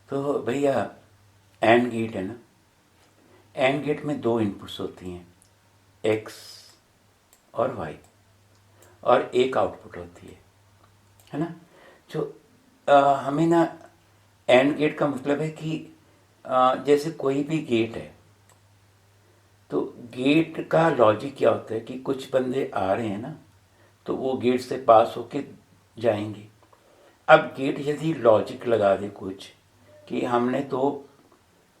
तो भैया and gate है ना, एंड गेट में दो इनपुट्स होती हैं, एक्स और वाई, और एक आउटपुट होती है ना। जो हमें ना एंड गेट का मतलब है कि जैसे कोई भी गेट है तो गेट का लॉजिक क्या होता है कि कुछ बंदे आ रहे हैं ना, तो वो गेट से पास होके जाएंगे। अब गेट यदि लॉजिक लगा दे कुछ कि हमने तो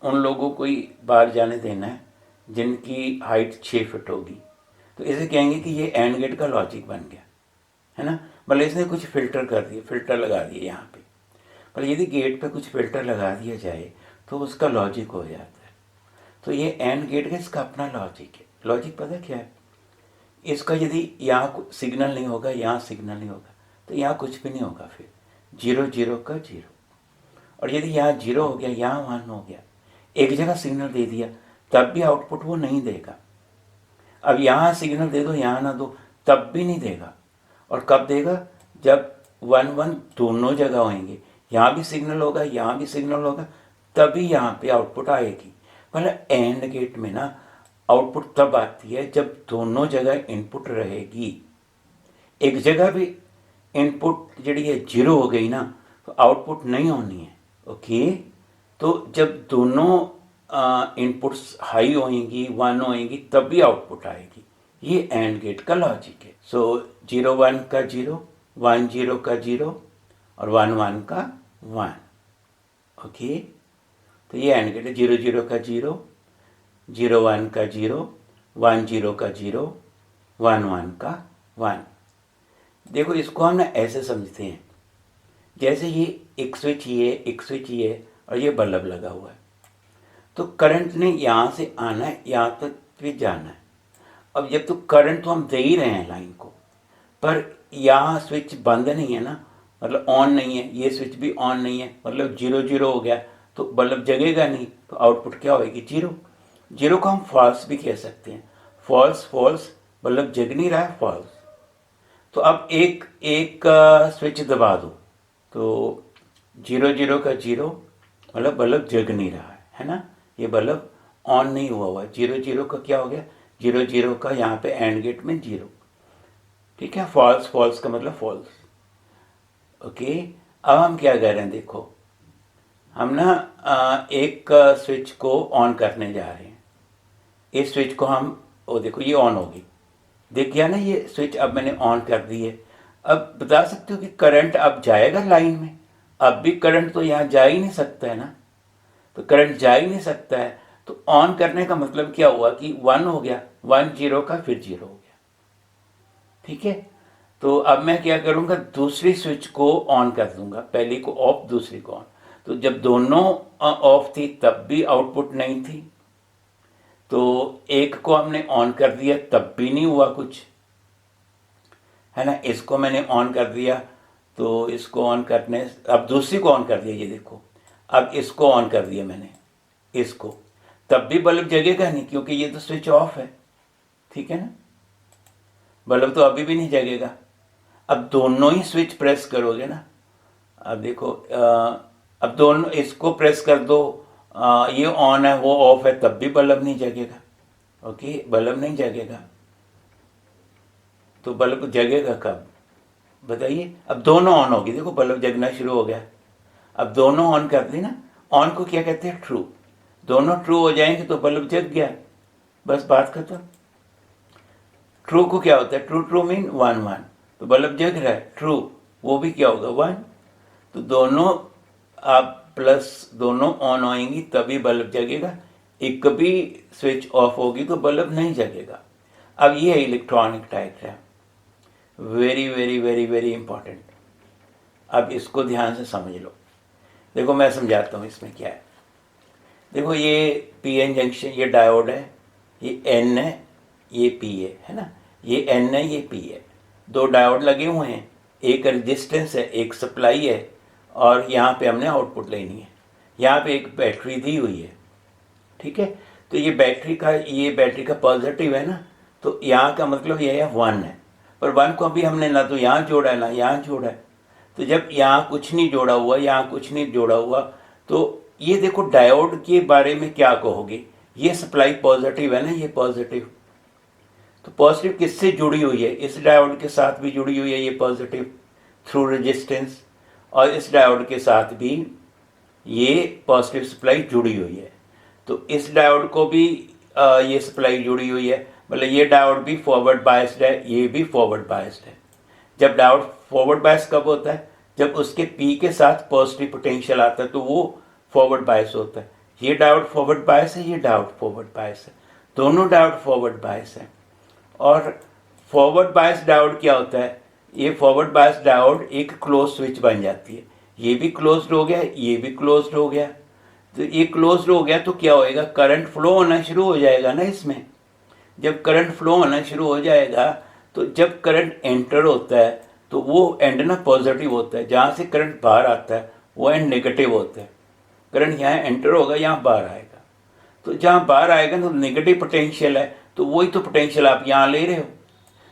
उन लोगों को ही बाहर जाने देना है जिनकी हाइट 6 फीट होगी, तो इसे कहेंगे कि ये एंड गेट का लॉजिक बन गया, है ना। मतलब इसने कुछ फिल्टर कर दिए, फिल्टर लगा दिए यहाँ पे। पर यदि गेट पे कुछ फिल्टर लगा दिया जाए तो उसका लॉजिक हो जाता है। तो ये एंड गेट का इसका अपना लॉजिक है। लॉजिक पता क्या है इसका? यदि यहाँ सिग्नल नहीं होगा, यहाँ सिग्नल नहीं होगा, तो यहाँ कुछ भी नहीं होगा, फिर 0 0 का 0। और यदि यहाँ 0 हो गया, यहाँ 1 हो गया, एक जगह सिग्नल दे दिया, तब भी आउटपुट वो नहीं देगा। अब यहाँ सिग्नल दे दो, यहाँ ना दो, तब भी नहीं देगा। और कब देगा? जब 1 1 दोनों जगह होंगे, यहाँ भी सिग्नल होगा, यहाँ भी सिग्नल होगा, तभी यहाँ पे आउटपुट आएगी। मतलब एंड गेट में ना आउटपुट तब आती है जब दोनों जगह इनपुट रहेगी। एक जगह भी इनपुट जी है 0 हो गई ना, तो आउटपुट नहीं होनी है। ओके, तो जब दोनों इनपुट्स हाई होंगी, 1 होंगी, तब भी आउटपुट आएगी। ये एंड गेट का लॉजिक है। सो 0 1 का 0, 1 0 का 0 और 1 1 का 1। ओके, तो ये एंड गेट है। 0 0 का 0, 0 1 का 0, 1 0 का 0, 1 1 का 1। देखो इसको हम ना ऐसे समझते हैं जैसे ये एक स्विच ये एक स्विच ये और ये बल्ब लगा हुआ है, तो करंट ने यहाँ से आना है, यहाँ तक भी जाना है। अब जब तो करंट तो हम दे ही रहे हैं लाइन को, पर यहाँ स्विच बंद नहीं है ना, मतलब ऑन नहीं है, ये स्विच भी ऑन नहीं है, मतलब 0 0 हो गया, तो बल्ब जगेगा नहीं, तो आउटपुट क्या होगी? 0। 0 को हम फॉल्स भी कह सकते हैं। फॉल्स फॉल्स, बल्ब जग नहीं रहा है, फॉल्स। तो अब एक स्विच दबा दो, तो 0 0 का 0, मतलब बल्ब जग नहीं रहा है ना, ये बल्ब ऑन नहीं हुआ है। 0 0 का क्या हो गया? 0 0 का यहाँ पे एंड गेट में 0। ठीक है, फॉल्स फॉल्स का मतलब फॉल्स। ओके, अब हम क्या कर रहे हैं? देखो हम ना एक स्विच को ऑन करने जा रहे हैं। इस स्विच को हम, ओ देखो ये ऑन होगी, देख गया ना ये स्विच, अब मैंने ऑन कर दी है। अब बता सकते हो कि करंट अब जाएगा लाइन में? अब भी करंट तो यहाँ जा ही नहीं सकता है ना, तो करंट जा ही नहीं सकता है। तो ऑन करने का मतलब क्या हुआ कि 1 हो गया, 1 0 का फिर 0 हो गया। ठीक है, तो अब मैं क्या करूँगा? दूसरी स्विच को ऑन कर दूंगा, पहली को ऑफ, दूसरी को ऑन। तो जब दोनों ऑफ थी तब भी आउटपुट नहीं थी, तो एक को हमने ऑन कर दिया तब भी नहीं हुआ कुछ, है ना। इसको मैंने ऑन कर दिया, तो इसको ऑन करने, अब दूसरी को ऑन कर दिया, ये देखो, अब इसको ऑन कर दिया मैंने, इसको, तब भी बल्ब जगेगा नहीं क्योंकि ये तो स्विच ऑफ है। ठीक है ना, बल्ब तो अभी भी नहीं जगेगा। अब दोनों ही स्विच प्रेस करोगे ना, अब देखो अब दोनों, इसको प्रेस कर दो, ये ऑन है वो ऑफ है, तब भी बल्ब नहीं जगेगा। ओके, बल्ब नहीं जगेगा, तो बल्ब जगेगा कब बताइए? अब दोनों ऑन होगी, देखो बल्ब जगना शुरू हो गया। अब दोनों ऑन कर दी ना, ऑन को क्या कहते हैं? ट्रू। दोनों ट्रू हो जाएंगे तो बल्ब जग गया, बस बात खत्म। ट्रू को क्या होता है? ट्रू ट्रू मीन 1 1, तो बल्ब जग रहा है, ट्रू, वो भी क्या होगा? 1। तो दोनों आप प्लस दोनों ऑन होएंगी तभी बल्ब जगेगा, एक भी स्विच ऑफ होगी तो बल्ब नहीं जगेगा। अब ये है electronic diagram, very very very very important. अब इसको ध्यान से समझ लो। देखो मैं समझाता हूँ इसमें क्या है। देखो ये पीएन जंक्शन, ये डायोड है, ये एन है, ये पी है ना, ये एन है, ये पी है। दो डायोड लगे हुए हैं, एक रेजिस्टेंस है, एक सप्लाई है, और यहाँ पे हमने आउटपुट लेनी है। यहाँ पे एक बैटरी दी हुई है। ठीक है, तो ये बैटरी का पॉजिटिव है ना, तो यहाँ का मतलब ये है 1 है, पर 1 को अभी हमने ना तो यहाँ जोड़ा है ना यहाँ जोड़ा है। तो जब यहाँ कुछ नहीं जोड़ा हुआ, यहाँ कुछ नहीं जोड़ा हुआ, तो ये देखो डायोड के बारे में क्या कहोगे, ये सप्लाई पॉजिटिव है ना, ये पॉजिटिव, तो पॉजिटिव किससे जुड़ी हुई है, इस डायोड के साथ भी जुड़ी हुई है ये पॉजिटिव थ्रू रेजिस्टेंस, और इस डायोड के साथ भी ये पॉजिटिव सप्लाई जुड़ी हुई है। तो इस डायोड को भी ये सप्लाई जुड़ी हुई है, मतलब ये डायोड भी फॉरवर्ड बायस्ड है, ये भी फॉरवर्ड बायस्ड है। जब डायोड फॉरवर्ड बायस कब होता है, जब उसके पी के साथ पॉजिटिव पोटेंशियल आता है तो वो फॉरवर्ड बायस होता है। ये डायोड फॉरवर्ड बायस है, ये डायोड फॉरवर्ड बायस है, दोनों डायोड फॉरवर्ड बायस है। और फॉरवर्ड बायस डायोड क्या होता है, ये फॉरवर्ड बायस डायोड एक क्लोज स्विच बन जाती है, ये भी क्लोज्ड हो गया, ये भी क्लोज्ड हो गया। तो ये क्लोज्ड हो गया तो क्या होएगा, करंट फ्लो होना शुरू हो जाएगा ना इसमें। जब करंट फ्लो होना शुरू हो जाएगा तो जब करंट एंटर होता है तो वो एंड ना पॉजिटिव होता है, जहाँ से करंट बाहर आता है वो एंड नेगेटिव होता है। करंट यहाँ एंटर होगा, यहाँ बाहर आएगा, तो जहाँ बाहर आएगा तो नेगेटिव पोटेंशियल है, तो वही तो पोटेंशियल आप यहाँ ले रहे हो।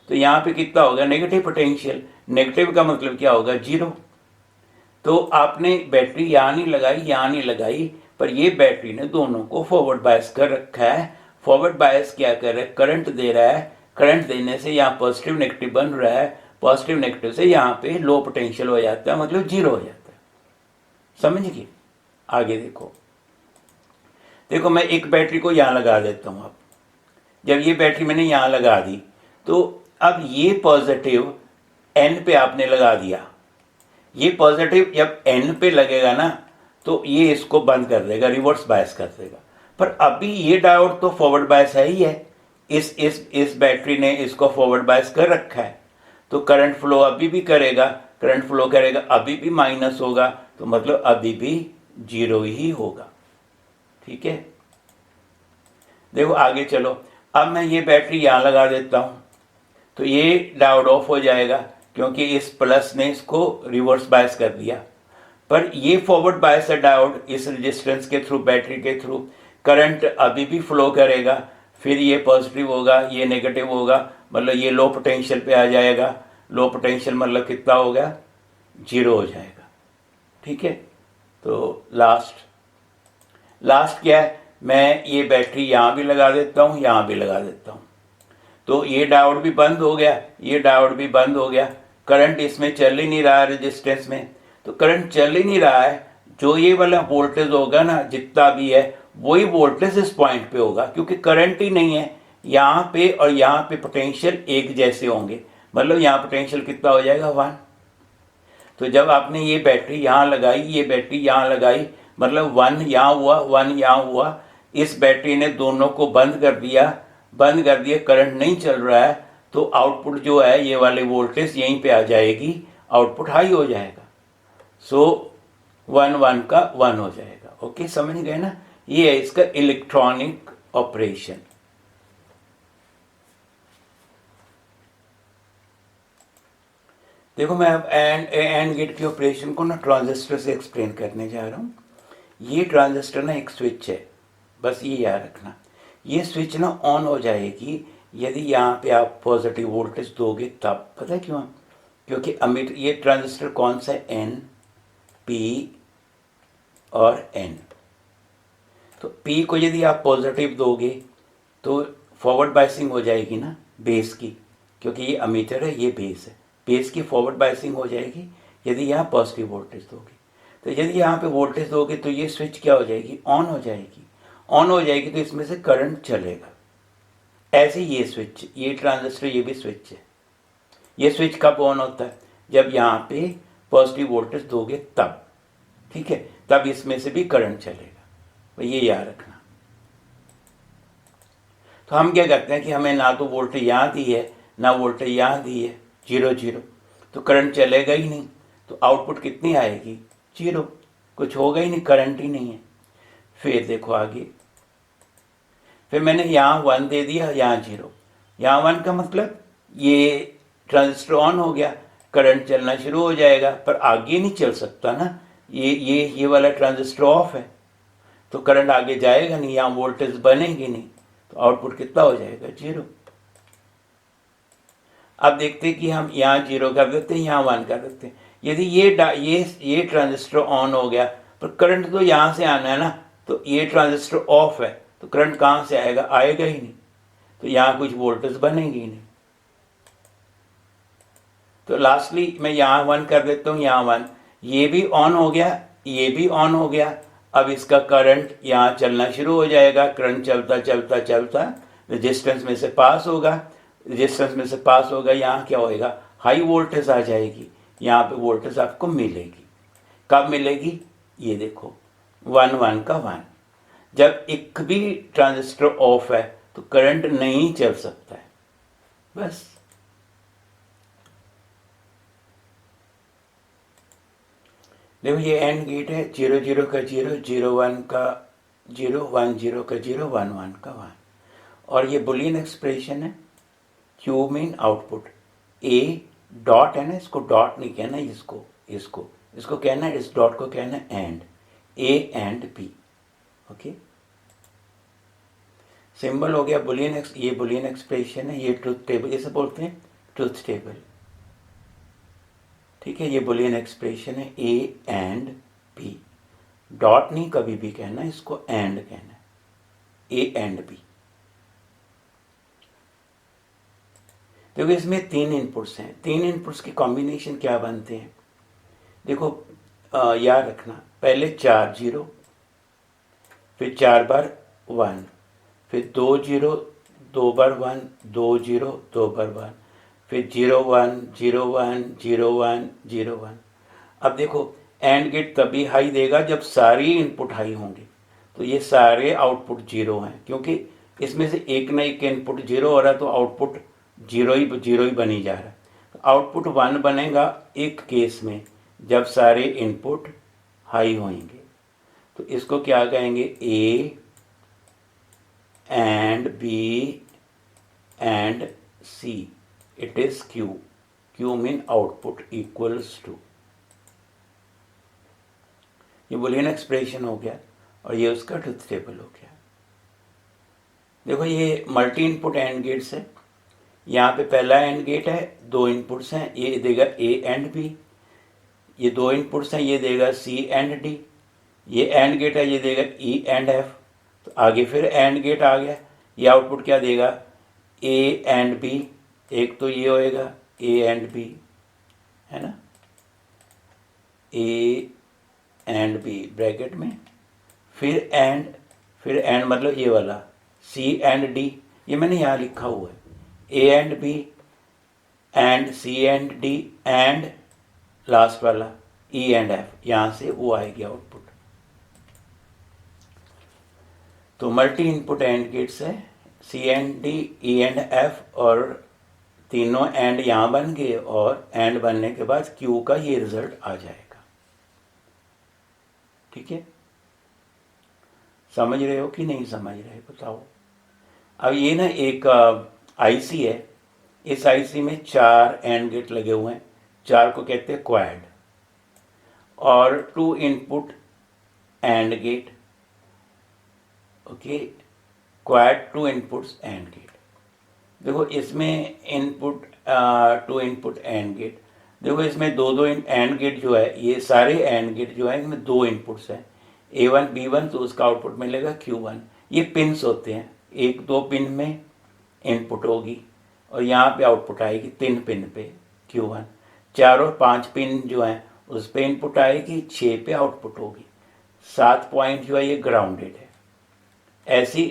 तो यहाँ पे कितना होगा, नेगेटिव पोटेंशियल। नेगेटिव का मतलब क्या होगा, जीरो। तो आपने बैटरी यहाँ नहीं लगाई, यहाँ नहीं लगाई, पर ये बैटरी ने दोनों को फॉरवर्ड बायस कर रखा है। फॉरवर्ड बायस क्या कर रहा है, करंट दे रहा है, करंट देने से यहाँ पॉजिटिव नेगेटिव बन रहा है, पॉजिटिव नेगेटिव से यहाँ पे लो पोटेंशियल हो जाता है, मतलब जीरो हो जाता है। समझ गए। आगे देखो, देखो मैं एक बैटरी को यहाँ लगा देता हूँ। अब जब ये बैटरी मैंने यहाँ लगा दी तो अब ये पॉजिटिव एन पे आपने लगा दिया, ये पॉजिटिव जब एन पे लगेगा ना तो ये इसको बंद कर देगा, रिवर्स बायस कर देगा। पर अभी ये डायोड तो फॉरवर्ड बायस है ही है, इस बैटरी ने इसको फॉरवर्ड बायस कर रखा है, तो करंट फ्लो अभी भी करेगा, करंट फ्लो करेगा, अभी भी माइनस होगा, तो मतलब अभी भी जीरो ही होगा। ठीक है, देखो आगे चलो। अब मैं ये बैटरी यहाँ लगा देता हूँ तो ये डायोड ऑफ हो जाएगा, क्योंकि इस प्लस ने इसको रिवर्स बायस कर दिया। पर ये फॉरवर्ड बायस है डायोड, इस रेजिस्टेंस के थ्रू, बैटरी के थ्रू करंट अभी भी फ्लो करेगा, फिर ये पॉजिटिव होगा, ये नेगेटिव होगा, मतलब ये लो पोटेंशियल पे आ जाएगा। लो पोटेंशियल मतलब कितना होगा, जीरो हो जाएगा। ठीक है, तो लास्ट क्या है, मैं ये बैटरी यहाँ भी लगा देता हूँ, यहाँ भी लगा देता हूँ, तो ये डायोड भी बंद हो गया, ये डायोड भी बंद हो गया। करंट इसमें चल ही नहीं रहा है, रेजिस्टेंस में तो करंट चल ही नहीं रहा है। जो ये वाला वोल्टेज होगा ना, जितना भी है वही वोल्टेज इस पॉइंट पे होगा, क्योंकि करंट ही नहीं है। यहाँ पे और यहाँ पे पोटेंशियल एक जैसे होंगे, मतलब यहाँ पोटेंशियल कितना हो जाएगा, 1। तो जब आपने ये बैटरी यहाँ लगाई, ये बैटरी यहाँ लगाई, मतलब 1 यहाँ हुआ, 1 यहाँ हुआ। इस बैटरी ने दोनों को बंद कर दिया, करंट नहीं चल रहा है, तो आउटपुट जो है ये वाले वोल्टेज यहीं पे आ जाएगी, आउटपुट हाई हो जाएगा। सो 1 1 का 1 हो जाएगा। ओके, समझ गए ना, ये है इसका इलेक्ट्रॉनिक ऑपरेशन। देखो मैं अब एंड गेट के ऑपरेशन को ना ट्रांजिस्टर से एक्सप्लेन करने जा रहा हूँ। ये ट्रांजिस्टर ना एक स्विच है, बस ये याद रखना। ये स्विच ना ऑन हो जाएगी यदि यहाँ पे आप पॉजिटिव वोल्टेज दोगे तब। पता है क्यों? क्योंकि अमीटर, ये ट्रांजिस्टर कौन सा है, एन, पी और एन। तो पी को यदि आप पॉजिटिव दोगे तो फॉरवर्ड बायसिंग हो जाएगी ना बेस की, क्योंकि ये अमीटर है, ये बेस है, बेस की फॉरवर्ड बायसिंग हो जाएगी यदि यहाँ पॉजिटिव वोल्टेज दोगे। तो यदि यहाँ पे वोल्टेज दोगे तो ये स्विच क्या हो जाएगी, ऑन हो जाएगी। ऑन हो जाएगी तो इसमें से करंट चलेगा। ऐसे ये स्विच, ये ट्रांजिस्टर, ये भी स्विच है। ये स्विच कब ऑन होता है, जब यहाँ पे पॉजिटिव वोल्टेज दोगे तब। ठीक है, तब इसमें से भी करंट चलेगा, तो ये याद रखना। तो हम क्या करते हैं कि हमें ना तो वोल्टेज यहाँ दी है ना वोल्टेज यहाँ दी है, 0 0, तो करंट चलेगा ही नहीं, तो आउटपुट कितनी आएगी, 0, कुछ होगा ही नहीं, करंट ही नहीं है। फिर देखो आगे, फिर मैंने यहाँ 1 दे दिया, यहाँ 0। यहाँ 1 का मतलब ये ट्रांजिस्टर ऑन हो गया, करंट चलना शुरू हो जाएगा, पर आगे नहीं चल सकता ना, ये वाला ट्रांजिस्टर ऑफ है, तो करंट आगे जाएगा नहीं, यहाँ वोल्टेज बनेगी नहीं, तो आउटपुट कितना हो जाएगा, 0। अब देखते हैं कि हम यहाँ 0 कर देते हैं, यहाँ 1 कर देते हैं। यदि ये ट्रांजिस्टर ऑन हो गया पर करंट तो यहाँ से आना है ना, तो ये ट्रांजिस्टर ऑफ है तो करंट कहाँ से आएगा, आएगा ही नहीं, तो यहाँ कुछ वोल्टेज बनेगी ही नहीं। तो लास्टली मैं यहाँ 1 कर देता हूँ, यहाँ 1, ये भी ऑन हो गया, ये भी ऑन हो गया। अब इसका करंट यहाँ चलना शुरू हो जाएगा, करंट चलता चलता चलता रेजिस्टेंस में से पास होगा, रेजिस्टेंस में से पास होगा, यहाँ क्या होएगा, हाई वोल्टेज आ जाएगी, यहाँ पे वोल्टेज आपको मिलेगी। कब मिलेगी, ये देखो 1 1 का 1। जब एक भी ट्रांजिस्टर ऑफ है तो करंट नहीं चल सकता है, बस। देखो ये एंड गेट है, 0 0 का 0, 0 1 का 0, 1 0 का 0, 1 1 का 1। और ये बुलियन एक्सप्रेशन है, क्यू मीन आउटपुट, ए डॉट है ना, इसको डॉट नहीं कहना, इसको कहना है, इस डॉट को कहना है and, A and B. Okay, symbol हो गया बुलियन ये बुलियन एक्सप्रेशन है, ये ट्रुथ टेबल, इसे बोलते हैं ट्रुथ टेबल। ठीक है, ये बुलियन एक्सप्रेशन है, ए एंड बी, डॉट नहीं कभी भी कहना, इसको एंड कहना है, ए एंड बी। देखो इसमें 3 इनपुट्स हैं, 3 इनपुट्स के कॉम्बिनेशन क्या बनते हैं, देखो याद रखना, पहले 4 0, फिर 4 बार 1, फिर 2 0, 2 बार 1, 2 0, 2 बार 1, फिर 0 1 0 1 0 1 0 1। अब देखो एंड गेट तभी हाई देगा जब सारी इनपुट हाई होंगे, तो ये सारे आउटपुट 0 हैं, क्योंकि इसमें से एक ना एक इनपुट 0 हो रहा है, तो आउटपुट 0 ही बनी जा रहा है। तो आउटपुट 1 बनेगा एक केस में जब सारे इनपुट हाई होंगे, तो इसको क्या कहेंगे, A and B and C, it is Q, Q mean output equals to, ये बुलियन एक्सप्रेशन हो गया और ये उसका ट्रुथ टेबल हो गया। देखो ये मल्टी इनपुट एंड गेट्स है, यहाँ पे पहला एंड गेट है, 2 इनपुट्स हैं, ये देगा ए एंड बी, ये 2 इनपुट्स हैं, ये देगा सी एंड डी, ये एंड गेट है, ये देगा ई एंड एफ। तो आगे फिर एंड गेट आ गया, ये आउटपुट क्या देगा, ए एंड बी, एक तो ये होएगा ए एंड बी, है ना, ए एंड बी ब्रैकेट में, फिर एंड मतलब ये वाला सी एंड डी, ये मैंने यहाँ लिखा हुआ है, A and B and C and D and last वाला ई एंड एफ, यहाँ से वो आएगी आउटपुट। तो मल्टी इनपुट एंड गेट्स है, C and D E and F, और तीनों एंड यहाँ बन गए, और एंड बनने के बाद क्यू का ये रिजल्ट आ जाएगा। ठीक है, समझ रहे हो कि नहीं समझ रहे बताओ। अब ये ना एक आईसी है, इस आईसी में 4 एंड गेट लगे हुए हैं, 4 को कहते हैं क्वाड, और 2 input and gate. Okay, quad 2 inputs and gate. देखो इसमें इनपुट 2 इनपुट एंड गेट, देखो इसमें दो एंड गेट जो है, ये सारे एंड गेट जो है इनमें 2 इनपुट्स हैं, A1 B1, तो उसका आउटपुट मिलेगा Q1। ये पिन्स होते हैं, 1 2 पिन में इनपुट होगी और यहाँ पे आउटपुट आएगी 3 पिन पे Q1, 4 और 5 पिन जो हैं उस पे इनपुट आएगी, 6 पे आउटपुट होगी, 7 पॉइंट जो है ये ग्राउंडेड है। ऐसी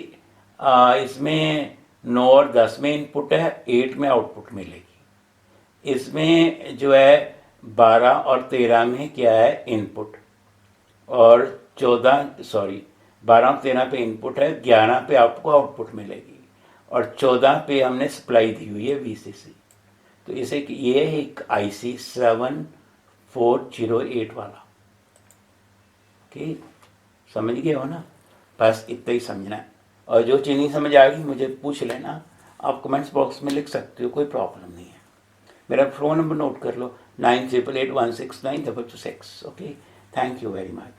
इसमें 9 और 10 में इनपुट है, 8 में आउटपुट मिलेगी। इसमें जो है 12 और 13 में क्या है इनपुट, और 12 और 13 पे इनपुट है, 11 पे आपको आउटपुट मिलेगी, और 14 पे हमने सप्लाई दी हुई है VCC। तो इसे ये है एक IC 7408 वाला। ओके, समझ गए हो ना, बस इतना ही समझना है, और जो चीज़ नहीं समझ आएगी मुझे पूछ लेना, आप कमेंट्स बॉक्स में लिख सकते हो, कोई प्रॉब्लम नहीं है। मेरा फ़ोन नंबर नोट कर लो, 9881692226। Okay, thank you very much.